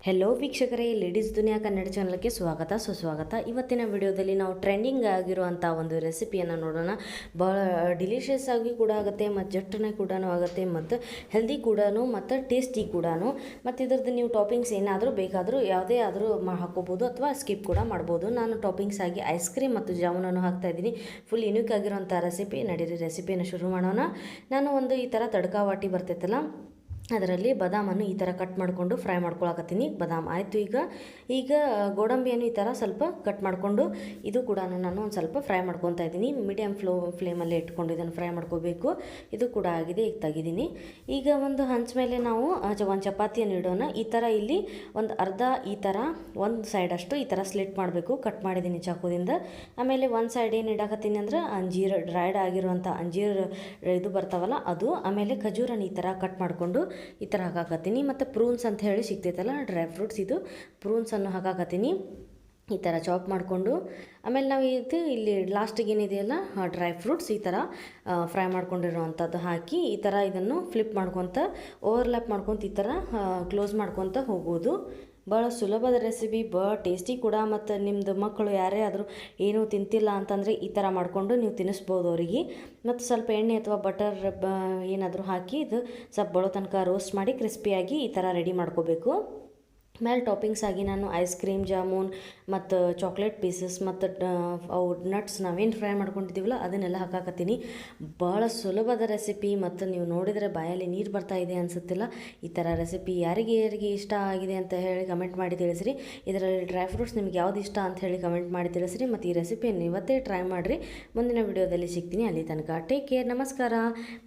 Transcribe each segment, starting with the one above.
Hello ವೀಕ್ಷಕರೇ, ladies ದುನಿಯಾ ಕನ್ನಡ ಚಾನಲ್ಗೆ ಸ್ವಾಗತ ಸುಸ್ವಾಗತ. ಇವತ್ತಿನ ವಿಡಿಯೋದಲ್ಲಿ ನಾವು ಟ್ರೆಂಡಿಂಗ್ ಆಗಿರುವಂಥ ಒಂದು ರೆಸಿಪಿಯನ್ನು ನೋಡೋಣ. ಭಾಳ ಡಿಲಿಷಿಯಸ್ ಆಗಿ ಕೂಡ ಆಗುತ್ತೆ, ಮತ್ತು ಜಟ್ಟನೆ ಕೂಡ ಆಗುತ್ತೆ, ಮತ್ತು ಹೆಲ್ದಿ ಕೂಡ, ಮತ್ತು ಟೇಸ್ಟಿ ಕೂಡ. ಮತ್ತು ಇದ್ರದ್ದು ನೀವು ಟಾಪಿಂಗ್ಸ್ ಏನಾದರೂ ಬೇಕಾದರೂ ಯಾವುದೇ ಆದರೂ ಹಾಕೋಬೋದು ಅಥವಾ ಸ್ಕಿಪ್ ಕೂಡ ಮಾಡ್ಬೋದು. ನಾನು ಟಾಪಿಂಗ್ಸ್ ಆಗಿ ಐಸ್ ಕ್ರೀಮ್ ಮತ್ತು ಜಾಮೂನನ್ನು ಹಾಕ್ತಾಯಿದ್ದೀನಿ. ಫುಲ್ ಯುನಿಕ್ ಆಗಿರೋಂಥ ರೆಸಿಪಿ. ನಡೀರಿ ರೆಸಿಪಿಯನ್ನು ಶುರು ಮಾಡೋಣ. ನಾನು ಒಂದು ಈ ಥರ ತಡ್ಕ ವಾಟಿ ಬರ್ತೈತಲ್ಲ, ಅದರಲ್ಲಿ ಬಾದಾಮನ್ನು ಈ ಥರ ಕಟ್ ಮಾಡಿಕೊಂಡು ಫ್ರೈ ಮಾಡ್ಕೊಳಕತ್ತೀನಿ. ಬಾದಾಮ್ ಆಯಿತು. ಈಗ ಗೋಡಂಬಿಯನ್ನು ಈ ಥರ ಸ್ವಲ್ಪ ಕಟ್ ಮಾಡಿಕೊಂಡು ಇದು ಕೂಡ ನಾನು ಒಂದು ಸ್ವಲ್ಪ ಫ್ರೈ ಮಾಡ್ಕೊತಾ ಇದ್ದೀನಿ. ಮೀಡಿಯಮ್ ಫ್ಲೇಮಲ್ಲೇ ಇಟ್ಕೊಂಡು ಇದನ್ನು ಫ್ರೈ ಮಾಡ್ಕೋಬೇಕು. ಇದು ಕೂಡ ಆಗಿದೆ, ಈಗ ತೆಗಿದ್ದೀನಿ. ಈಗ ಒಂದು ಹಂಚ ಮೇಲೆ ನಾವು ಒಂದು ಚಪಾತಿಯನ್ನು ಇಡೋಣ. ಈ ಥರ ಇಲ್ಲಿ ಒಂದು ಅರ್ಧ ಈ ಥರ ಒಂದು ಸೈಡಷ್ಟು ಈ ಥರ ಸ್ಲಿಟ್ ಮಾಡಬೇಕು. ಕಟ್ ಮಾಡಿದ್ದೀನಿ ಚಾಕುದಿಂದ. ಆಮೇಲೆ ಒಂದು ಸೈಡ್ ಏನು ಇಡಾಕತ್ತೀನಿ ಅಂದ್ರೆ ಅಂಜೀರ್, ಡ್ರೈಡ್ ಆಗಿರುವಂಥ ಅಂಜೀರ್ ಇದು ಬರ್ತಾವಲ್ಲ ಅದು. ಆಮೇಲೆ ಖಜೂರನ್ನು ಈ ಥರ ಕಟ್ ಮಾಡಿಕೊಂಡು ಈ ಥರ ಹಾಕಾಕತ್ತೀನಿ. ಮತ್ತು ಪ್ರೂನ್ಸ್ ಅಂತ ಹೇಳಿ ಸಿಗ್ತೈತಲ್ಲ, ಡ್ರೈ ಫ್ರೂಟ್ಸ್, ಇದು ಪ್ರೂನ್ಸನ್ನು ಹಾಕಾಕತ್ತೀನಿ ಈ ಥರ ಚಾಪ್ ಮಾಡಿಕೊಂಡು. ಆಮೇಲೆ ನಾವು ಇದು ಇಲ್ಲಿ ಲಾಸ್ಟಿಗೆ ಏನಿದೆಯಲ್ಲ ಡ್ರೈ ಫ್ರೂಟ್ಸ್ ಈ ಥರ ಫ್ರೈ ಮಾಡ್ಕೊಂಡಿರೋವಂಥದ್ದು ಹಾಕಿ ಈ ಥರ ಇದನ್ನು ಫ್ಲಿಪ್ ಮಾಡ್ಕೊತ ಓವರ್ಲ್ಯಾಪ್ ಮಾಡ್ಕೊತ ಈ ಥರ ಕ್ಲೋಸ್ ಮಾಡ್ಕೊತ ಹೋಗೋದು. ಭಾಳ ಸುಲಭದ ರೆಸಿಪಿ, ಭಾಳ ಟೇಸ್ಟಿ ಕೂಡ. ಮತ್ತು ನಿಮ್ಮದು ಮಕ್ಕಳು ಯಾರೇ ಆದರೂ ಏನೂ ತಿಂತಿಲ್ಲ ಅಂತಂದರೆ ಈ ಥರ ಮಾಡಿಕೊಂಡು ನೀವು ತಿನ್ನಿಸ್ಬೋದು ಅವರಿಗೆ. ಮತ್ತು ಸ್ವಲ್ಪ ಎಣ್ಣೆ ಅಥವಾ ಬಟರ್ ಏನಾದರೂ ಹಾಕಿ ಇದು ಸ್ವಲ್ಪ ಬರೋ ತನಕ ರೋಸ್ಟ್ ಮಾಡಿ ಕ್ರಿಸ್ಪಿಯಾಗಿ ಈ ಥರ ರೆಡಿ ಮಾಡ್ಕೋಬೇಕು. ಮೇಲೆ ಟಾಪಿಂಗ್ಸ್ ಆಗಿ ನಾನು ಐಸ್ ಕ್ರೀಮ್, ಜಾಮೂನ್ ಮತ್ತು ಚಾಕ್ಲೇಟ್ ಪೀಸಸ್ ಮತ್ತು ಅವು ನಟ್ಸ್ ನಾವೇನು ಫ್ರೈ ಮಾಡ್ಕೊಂಡಿದ್ದೀವಲ್ಲ ಅದನ್ನೆಲ್ಲ ಹಾಕಾಕತ್ತೀನಿ. ಭಾಳ ಸುಲಭದ ರೆಸಿಪಿ, ಮತ್ತು ನೀವು ನೋಡಿದರೆ ಬಾಯಲ್ಲಿ ನೀರು ಬರ್ತಾ ಇದೆ ಅನಿಸುತ್ತಿಲ್ಲ. ಈ ಥರ ರೆಸಿಪಿ ಯಾರಿಗೆ ಇಷ್ಟ ಆಗಿದೆ ಅಂತ ಹೇಳಿ ಕಮೆಂಟ್ ಮಾಡಿ ತಿಳಿಸ್ರಿ. ಇದರಲ್ಲಿ ಡ್ರೈ ಫ್ರೂಟ್ಸ್ ನಿಮ್ಗೆ ಯಾವ್ದು ಇಷ್ಟ ಅಂತ ಹೇಳಿ ಕಮೆಂಟ್ ಮಾಡಿ ತಿಳಿಸ್ರಿ. ಮತ್ತು ಈ ರೆಸಿಪಿಯನ್ನು ಇವತ್ತೇ ಟ್ರೈ ಮಾಡಿರಿ. ಮುಂದಿನ ವಿಡಿಯೋದಲ್ಲಿ ಸಿಗ್ತೀನಿ. ಅಲ್ಲಿ ತನಕ ಟೇಕ್ ಕೇರ್. ನಮಸ್ಕಾರ.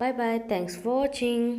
Bye bye. Thanks for watching.